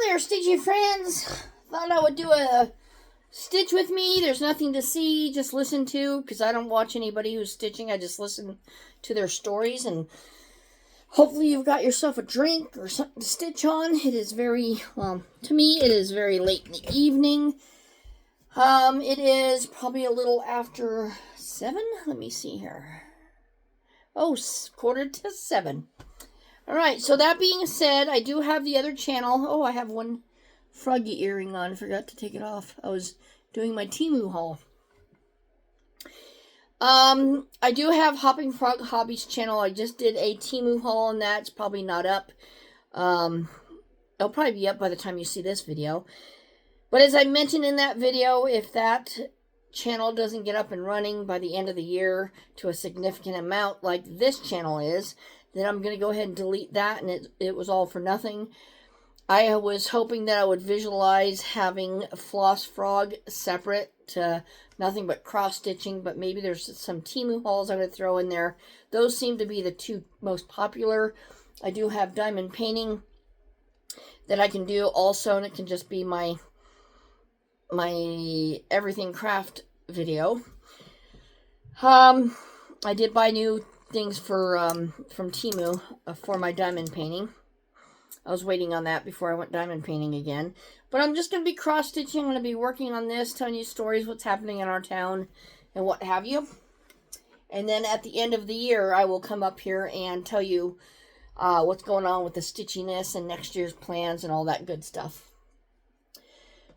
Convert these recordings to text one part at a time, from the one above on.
there, stitchy friends. Thought I would do a stitch with me. There's nothing to see, just listen to, because I don't watch anybody who's stitching. I just listen to their stories, and hopefully you've got yourself a drink or something to stitch on. It is very, well, to me, it is very late in the evening. It is probably a little after 7. Let me see here. Oh, 6:45. All right, so that being said, I do have the other channel. Oh, I have one froggy earring on. Forgot to take it off. I was doing my Temu haul. I do have Hopping Frog Hobbies channel. I just did a Temu haul on that. It's probably not up. It'll probably be up by the time you see this video. But as I mentioned in that video, if that channel doesn't get up and running by the end of the year to a significant amount like this channel is, then I'm going to go ahead and delete that, and it was all for nothing. I was hoping that I would visualize having Floss Frog separate to nothing but cross-stitching, but maybe there's some Temu hauls I'm going to throw in there. Those seem to be the two most popular. I do have diamond painting that I can do also, and it can just be my everything craft video. I did buy new things for from Temu for my diamond painting. I was waiting on that before I went diamond painting again. But I'm just going to be cross-stitching. I'm going to be working on this, telling you stories, what's happening in our town, and what have you. And then at the end of the year, I will come up here and tell you what's going on with the stitchiness and next year's plans and all that good stuff.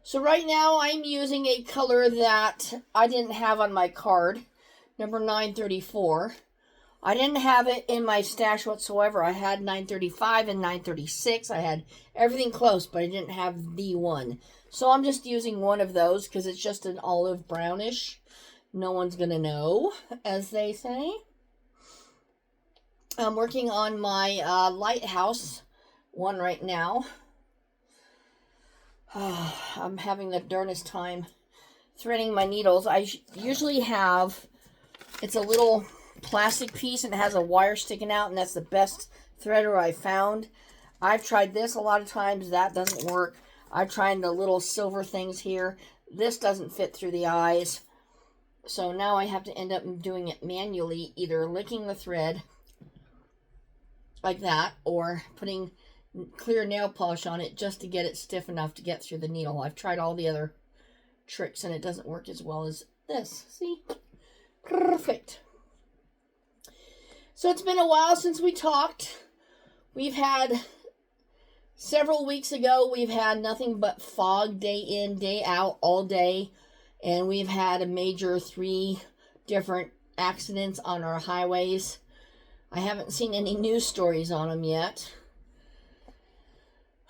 So right now, I'm using a color that I didn't have on my card, number 934. I didn't have it in my stash whatsoever. I had 935 and 936. I had everything close, but I didn't have the one. So I'm just using one of those because it's just an olive brownish. No one's going to know, as they say. I'm working on my lighthouse one right now. I'm having the darnest time threading my needles. I usually have, it's a little plastic piece and it has a wire sticking out, and that's the best threader I found. I've tried this a lot of times. That doesn't work. I've tried the little silver things here. This doesn't fit through the eyes. So now I have to end up doing it manually, either licking the thread like that or putting clear nail polish on it just to get it stiff enough to get through the needle. I've tried all the other tricks and it doesn't work as well as this. See? Perfect. So it's been a while since we talked. We've had, several weeks ago, we've had nothing but fog day in, day out, all day. And we've had a major 3 different accidents on our highways. I haven't seen any news stories on them yet.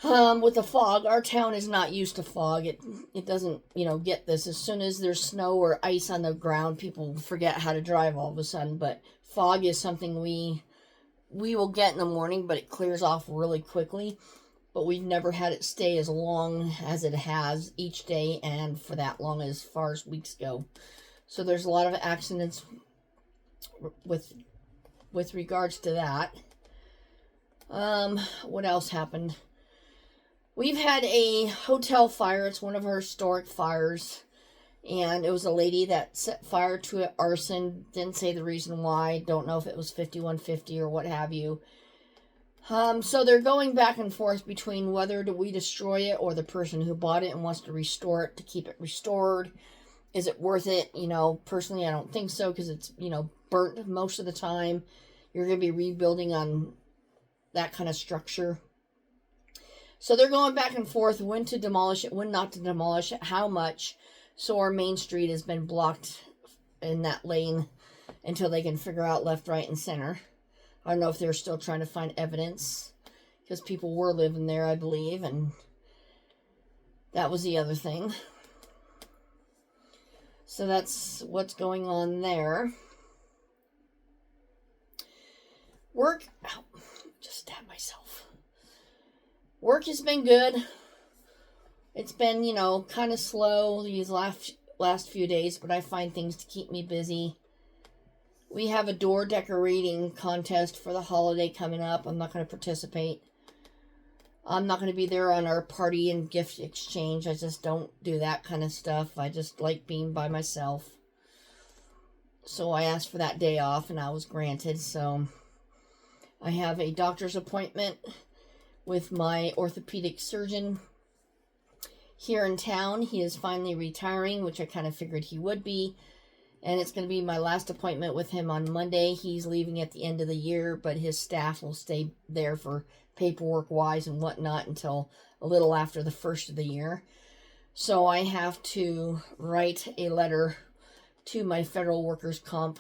With the fog, our town is not used to fog. It doesn't, get this. As soon as there's snow or ice on the ground, people forget how to drive all of a sudden. But fog is something we will get in the morning, but it clears off really quickly. But we've never had it stay as long as it has each day and for that long as far as weeks go. So there's a lot of accidents with regards to that. What else happened? We've had a hotel fire. It's one of our historic fires. And it was a lady that set fire to it, arson. Didn't say the reason why. Don't know if it was 5150 or what have you. So they're going back and forth between whether do we destroy it or the person who bought it and wants to restore it to keep it restored. Is it worth it? Personally, I don't think so because it's, burnt most of the time. You're going to be rebuilding on that kind of structure. So they're going back and forth when to demolish it, when not to demolish it, how much. So our main street has been blocked in that lane until they can figure out left, right, and center. I don't know if they're still trying to find evidence because people were living there, I believe, and that was the other thing. So that's what's going on there. Work, just stabbed myself. Work has been good. It's been, kind of slow these last few days, but I find things to keep me busy. We have a door decorating contest for the holiday coming up. I'm not going to participate. I'm not going to be there on our party and gift exchange. I just don't do that kind of stuff. I just like being by myself. So I asked for that day off and I was granted. So I have a doctor's appointment with my orthopedic surgeon here in town. He is finally retiring, which I kind of figured he would be. And it's going to be my last appointment with him on Monday. He's leaving at the end of the year, but his staff will stay there for paperwork-wise and whatnot until a little after the first of the year. So I have to write a letter to my federal workers' comp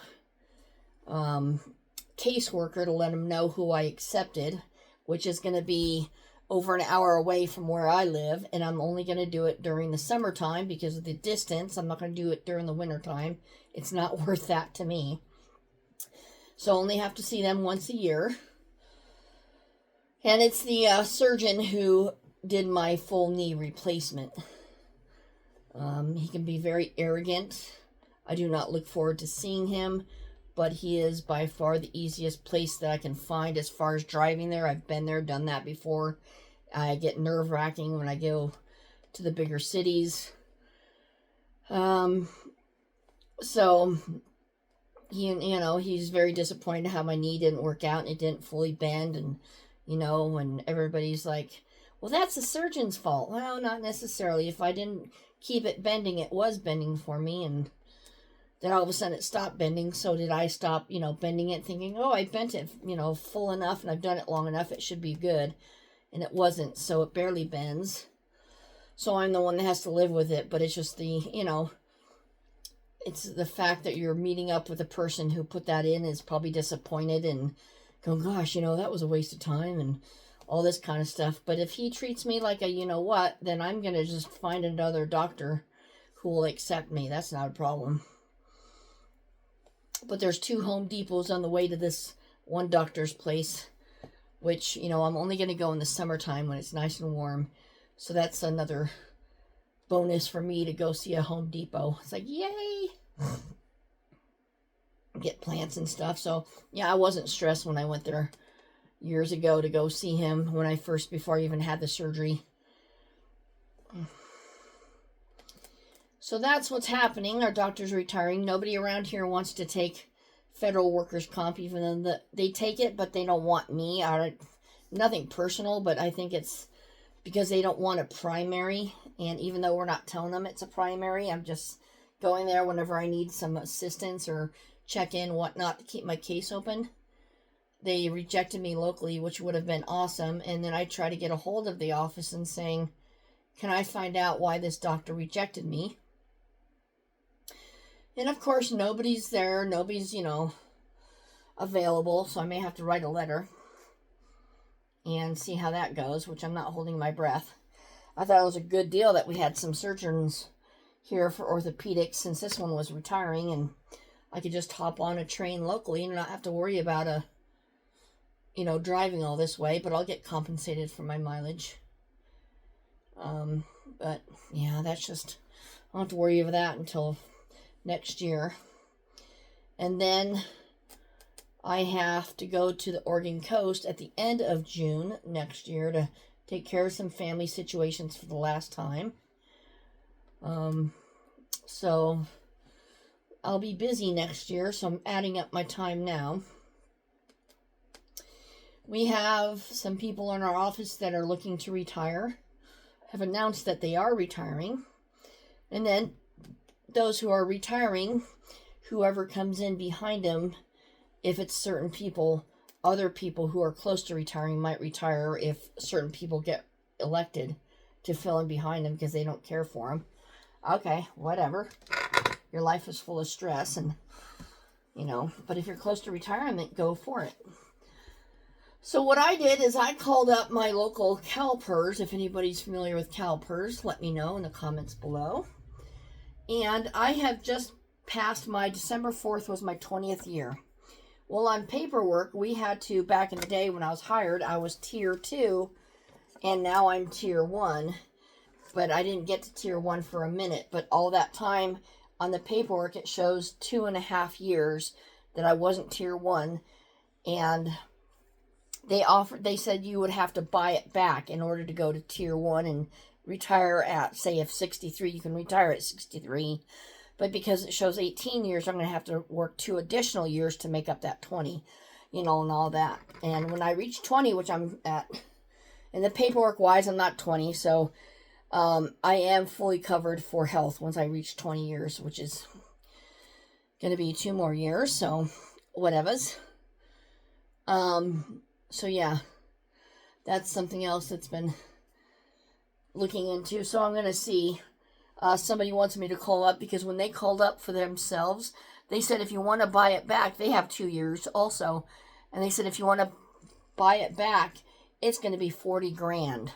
caseworker to let him know who I accepted, which is going to be over an hour away from where I live, and I'm only going to do it during the summertime because of the distance. I'm not going to do it during the wintertime. It's not worth that to me. So I only have to see them once a year. And it's the surgeon who did my full knee replacement. He can be very arrogant. I do not look forward to seeing him, but he is by far the easiest place that I can find as far as driving there. I've been there, done that before. I get nerve-wracking when I go to the bigger cities. So, he's very disappointed how my knee didn't work out and it didn't fully bend. And, and everybody's like, well, that's the surgeon's fault. Well, not necessarily. If I didn't keep it bending, it was bending for me. And then all of a sudden it stopped bending. So did I stop, bending it, thinking, oh, I bent it, full enough and I've done it long enough. It should be good. And it wasn't. So it barely bends. So I'm the one that has to live with it. But it's just it's the fact that you're meeting up with the person who put that in is probably disappointed and go, gosh, that was a waste of time and all this kind of stuff. But if he treats me like a then I'm going to just find another doctor who will accept me. That's not a problem. But there's 2 Home Depots on the way to this one doctor's place, which, I'm only going to go in the summertime when it's nice and warm. So that's another bonus for me to go see a Home Depot. It's like, yay! Get plants and stuff. So, yeah, I wasn't stressed when I went there years ago to go see him before I even had the surgery. So that's what's happening. Our doctor's retiring. Nobody around here wants to take federal workers' comp, even though they take it, but they don't want me. Nothing personal, but I think it's because they don't want a primary. And even though we're not telling them it's a primary, I'm just going there whenever I need some assistance or check in, whatnot, to keep my case open. They rejected me locally, which would have been awesome. And then I try to get a hold of the office and saying, can I find out why this doctor rejected me? And of course, nobody's there. Nobody's, available. So I may have to write a letter and see how that goes, which I'm not holding my breath. I thought it was a good deal that we had some surgeons here for orthopedics since this one was retiring, and I could just hop on a train locally and not have to worry about driving all this way, but I'll get compensated for my mileage. But yeah, that's just, I don't have to worry about that until next year. And then I have to go to the Oregon coast at the end of June next year to take care of some family situations for the last time. So I'll be busy next year, so I'm adding up my time now. We have some people in our office that are looking to retire, have announced that they are retiring. And then those who are retiring, whoever comes in behind them, if it's certain people, other people who are close to retiring might retire if certain people get elected to fill in behind them because they don't care for them. Okay, whatever. Your life is full of stress and, but if you're close to retirement, go for it. So what I did is I called up my local CalPERS. If anybody's familiar with CalPERS, let me know in the comments below. And I have just passed December 4th was my 20th year. Well, on paperwork, we had to, back in the day when I was hired, I was tier 2, and now I'm tier 1. But I didn't get to tier 1 for a minute. But all that time on the paperwork, it shows 2.5 years that I wasn't tier 1. And They said you would have to buy it back in order to go to tier 1 and retire at, say, if 63, you can retire at 63. But because it shows 18 years, I'm going to have to work 2 additional years to make up that 20, and all that. And when I reach 20, which I'm at, and the paperwork wise, I'm not 20, so I am fully covered for health once I reach 20 years, which is going to be 2 more years, so whatevers. So yeah, that's something else that's been looking into. So I'm going to see, somebody wants me to call up, because when they called up for themselves, they said if you want to buy it back, they have 2 years also. And they said if you want to buy it back, it's going to be 40 grand.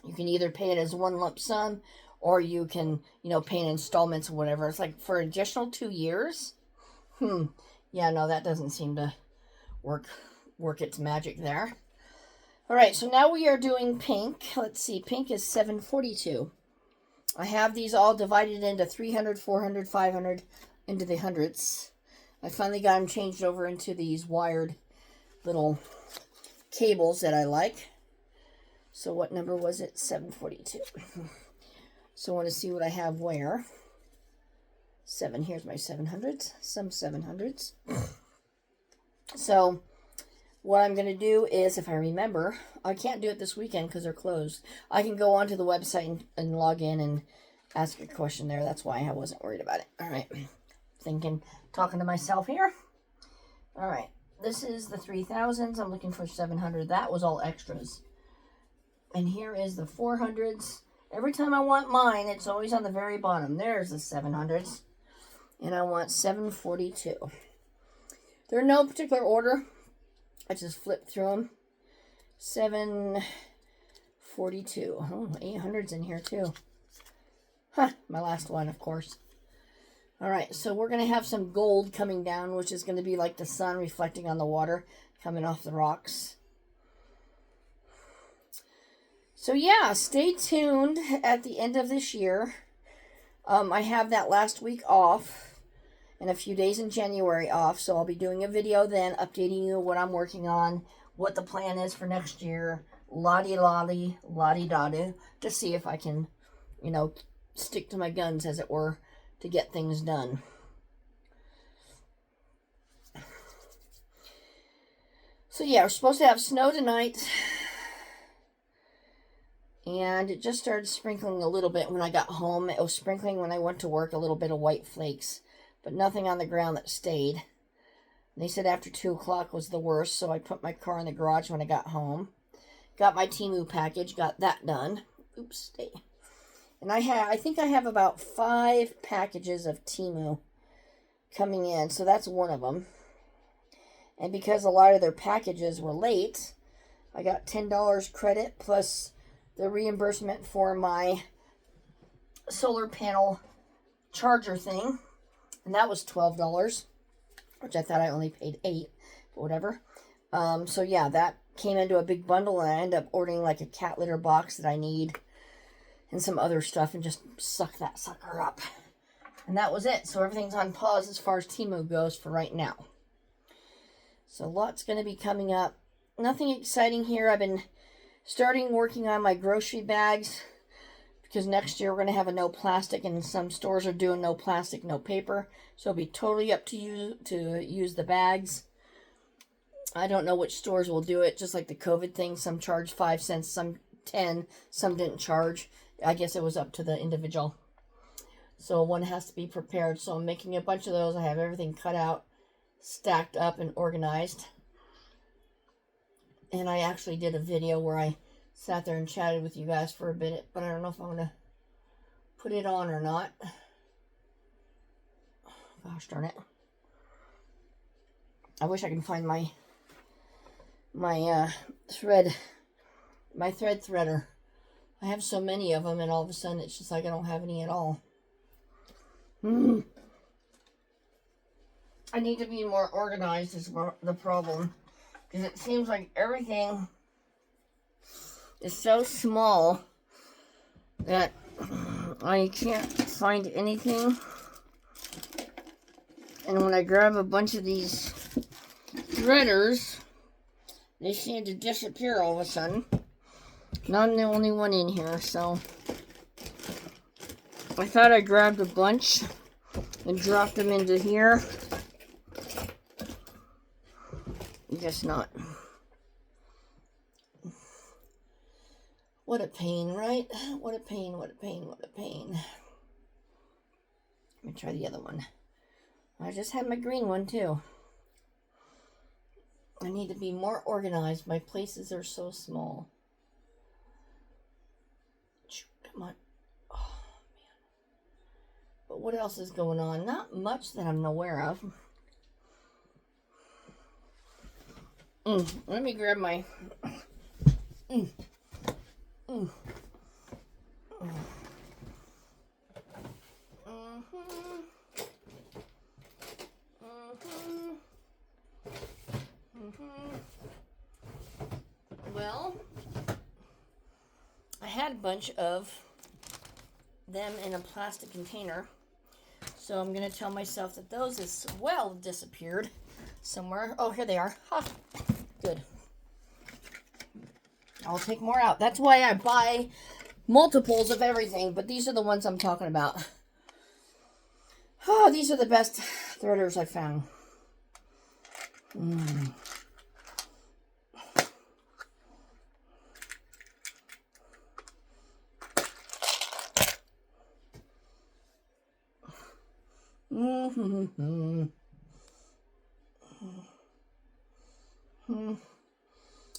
You can either pay it as one lump sum, or you can, pay in installments or whatever. It's like for an additional 2 years. Yeah, no, that doesn't seem to work its magic there. All right, so now we are doing pink. Let's see, pink is 742. I have these all divided into 300, 400, 500, into the hundreds. I finally got them changed over into these wired little cables that I like. So what number was it? 742. So I want to see what I have where. 7, here's my 700s, some 700s. So what I'm going to do is, if I remember, I can't do it this weekend because they're closed. I can go onto the website and log in and ask a question there. That's why I wasn't worried about it. All right. Talking to myself here. All right. This is the 3000s. I'm looking for 700. That was all extras. And here is the 400s. Every time I want mine, it's always on the very bottom. There's the 700s. And I want 742. They're in no particular order. I just flipped through them. 742. Oh, 800's in here too. Huh, my last one, of course. All right, so we're going to have some gold coming down, which is going to be like the sun reflecting on the water coming off the rocks. So yeah, stay tuned at the end of this year. I have that last week off and a few days in January off, so I'll be doing a video then updating you what I'm working on, what the plan is for next year, la-di-da-di, to see if I can, stick to my guns, as it were, to get things done. So yeah, we're supposed to have snow tonight. And it just started sprinkling a little bit when I got home. It was sprinkling when I went to work, a little bit of white flakes, but nothing on the ground that stayed. And they said after 2 o'clock was the worst, so I put my car in the garage when I got home. Got my Temu package, got that done. Oops, stay. And I think I have about 5 packages of Temu coming in, so that's one of them. And because a lot of their packages were late, I got $10 credit plus the reimbursement for my solar panel charger thing. And that was $12, which I thought I only paid $8, but whatever. So yeah, that came into a big bundle, and I ended up ordering like a cat litter box that I need and some other stuff, and just suck that sucker up. And that was it. So everything's on pause as far as Temu goes for right now. So lots going to be coming up. Nothing exciting here. I've been working on my grocery bags, because next year we're going to have a no plastic, and some stores are doing no plastic, no paper. So it'll be totally up to you to use the bags. I don't know which stores will do it, just like the COVID thing. Some charge 5 cents, some 10, some didn't charge. I guess it was up to the individual. So one has to be prepared. So I'm making a bunch of those. I have everything cut out, stacked up, and organized. And I actually did a video where I sat there and chatted with you guys for a bit, but I don't know if I'm going to put it on or not. Gosh darn it. I wish I could find my thread threader. I have so many of them, and all of a sudden it's just like I don't have any at all. I need to be more organized is the problem. Because it seems like everything is so small that I can't find anything. And when I grab a bunch of these threaders, They seem to disappear all of a sudden. Not I'm the only one in here, so I thought I grabbed a bunch and dropped them into here. Guess not. What a pain, right? What a pain, what a pain, what a pain. Let me try the other one. I just had my green one too. I need to be more organized. My places are so small. Come on. Oh, man. But what else is going on? Not much that I'm aware of. Let me grab my... Well, I had a bunch of them in a plastic container, so I'm going to tell myself that those as well disappeared somewhere. Oh, here they are. Ha! Good. I'll take more out. That's why I buy multiples of everything, but these are the ones I'm talking about. Oh, these are the best threaders I found.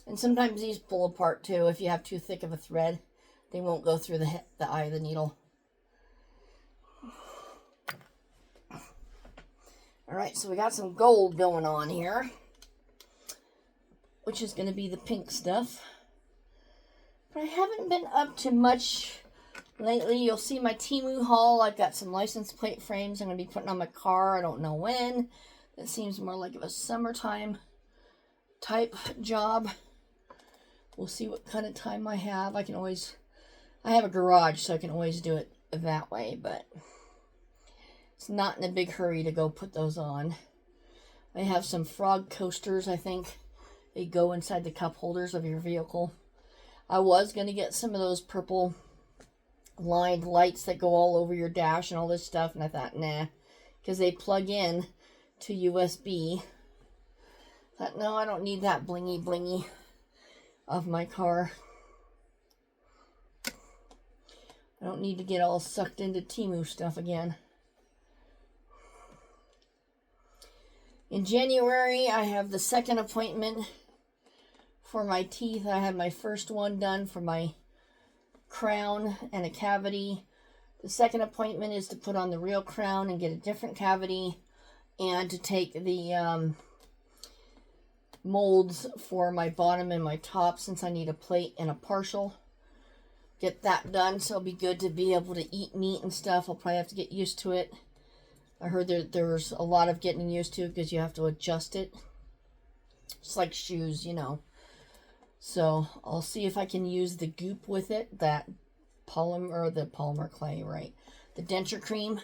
And sometimes these pull apart too. If you have too thick of a thread, they won't go through the eye of the needle. Alright, so we got some gold going on here, which is going to be the pink stuff. But I haven't been up to much lately. You'll see my Temu haul. I've got some license plate frames I'm going to be putting on my car. I don't know when. It seems more like a summertime type job. We'll see what kind of time I have. I have a garage, so I can always do it that way, but it's not in a big hurry to go put those on. I have some frog coasters, I think. They go inside the cup holders of your vehicle. I was going to get some of those purple lined lights that go all over your dash and all this stuff, and I thought, nah, because they plug in to USB. I thought, no, I don't need that blingy blingy of my car. I don't need to get all sucked into Temu stuff again. In January, I have the second appointment for my teeth. I had my first one done for my crown and a cavity. The second appointment is to put on the real crown and get a different cavity, and to take the molds for my bottom and my top, since I need a plate and a partial. Get that done, so it'll be good to be able to eat meat and stuff. I'll probably have to get used to it. I heard there's a lot of getting used to, because you have to adjust it. It's like shoes, you know. So I'll see if I can use the goop with it, that polymer clay, right? The denture cream.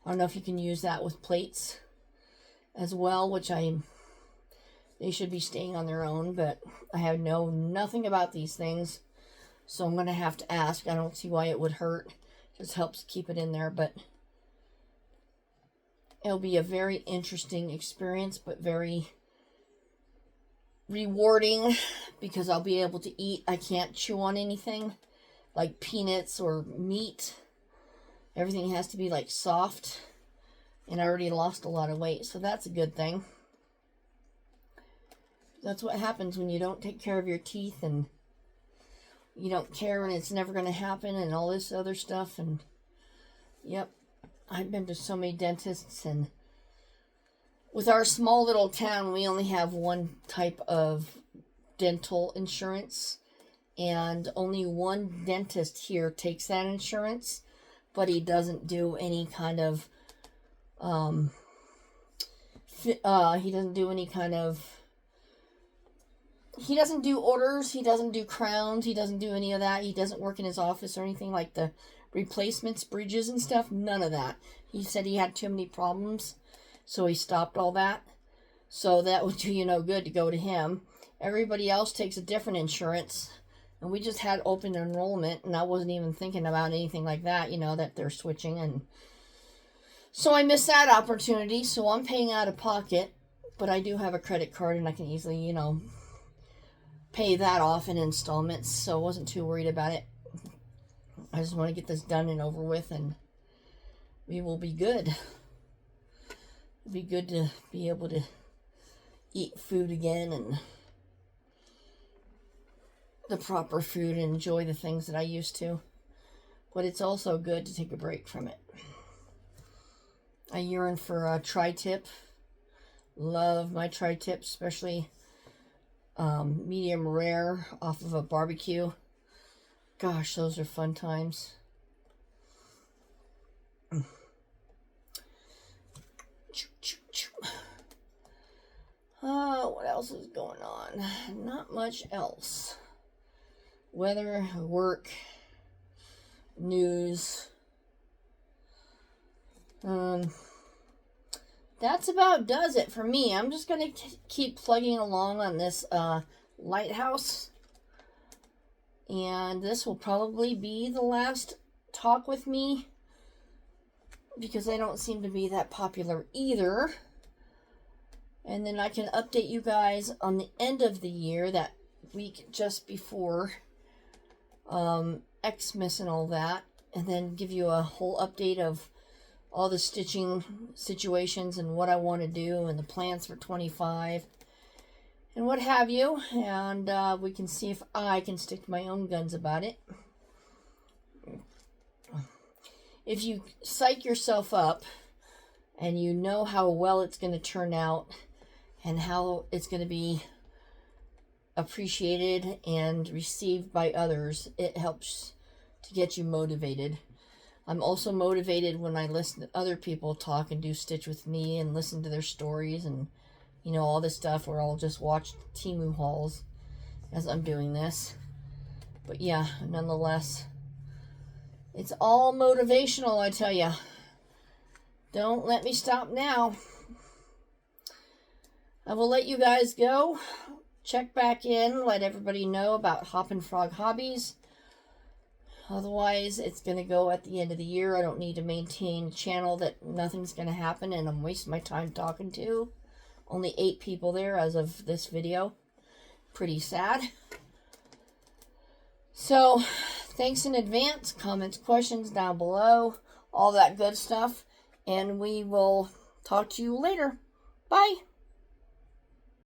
I don't know if you can use that with plates as well, which they should be staying on their own, but I have nothing about these things, so I'm going to have to ask. I don't see why it would hurt. It just helps keep it in there, but it'll be a very interesting experience, but very rewarding, because I'll be able to eat. I can't chew on anything like peanuts or meat. Everything has to be like soft, and I already lost a lot of weight, so that's a good thing. That's what happens when you don't take care of your teeth, and you don't care, and it's never going to happen, and all this other stuff. And yep, I've been to so many dentists, and with our small little town, we only have one type of dental insurance, and only one dentist here takes that insurance, but he doesn't do any kind of he doesn't do orders, he doesn't do crowns, he doesn't do any of that. He doesn't work in his office or anything like the replacements, bridges and stuff. None of that. He said he had too many problems, so he stopped all that. So that would do you no good to go to him. Everybody else takes a different insurance. And we just had open enrollment, and I wasn't even thinking about anything like that, you know, that they're switching. And so I missed that opportunity, so I'm paying out of pocket. But I do have a credit card, and I can easily, you know, pay that off in installments. So I wasn't too worried about it. I just want to get this done and over with, and we will be good. It'll be good to be able to eat food again, and the proper food, and enjoy the things that I used to. But it's also good to take a break from it. I yearn for a tri-tip. Love my tri-tip, especially medium rare off of a barbecue. Gosh, those are fun times. What else is going on? Not much else. Weather, work, news. That's about does it for me. I'm just going to keep plugging along on this lighthouse. And this will probably be the last talk with me, because I don't seem to be that popular either. And then I can update you guys on the end of the year, that week just before Xmas and all that, and then give you a whole update of all the stitching situations and what I want to do and the plans for 25 and what have you. And we can see if I can stick to my own guns about it. If you psych yourself up and you know how well it's going to turn out and how it's going to be appreciated and received by others, it helps to get you motivated. I'm also motivated when I listen to other people talk and do stitch with me and listen to their stories and, you know, all this stuff, or I'll just watch Temu hauls as I'm doing this. But yeah, nonetheless, it's all motivational, I tell ya. Don't let me stop now. I will let you guys go. Check back in, let everybody know about Hoppin' Frog Hobbies. Otherwise, it's going to go at the end of the year. I don't need to maintain a channel that nothing's going to happen and I'm wasting my time talking to. Only 8 people there as of this video. Pretty sad. So, thanks in advance. Comments, questions down below. All that good stuff. And we will talk to you later. Bye.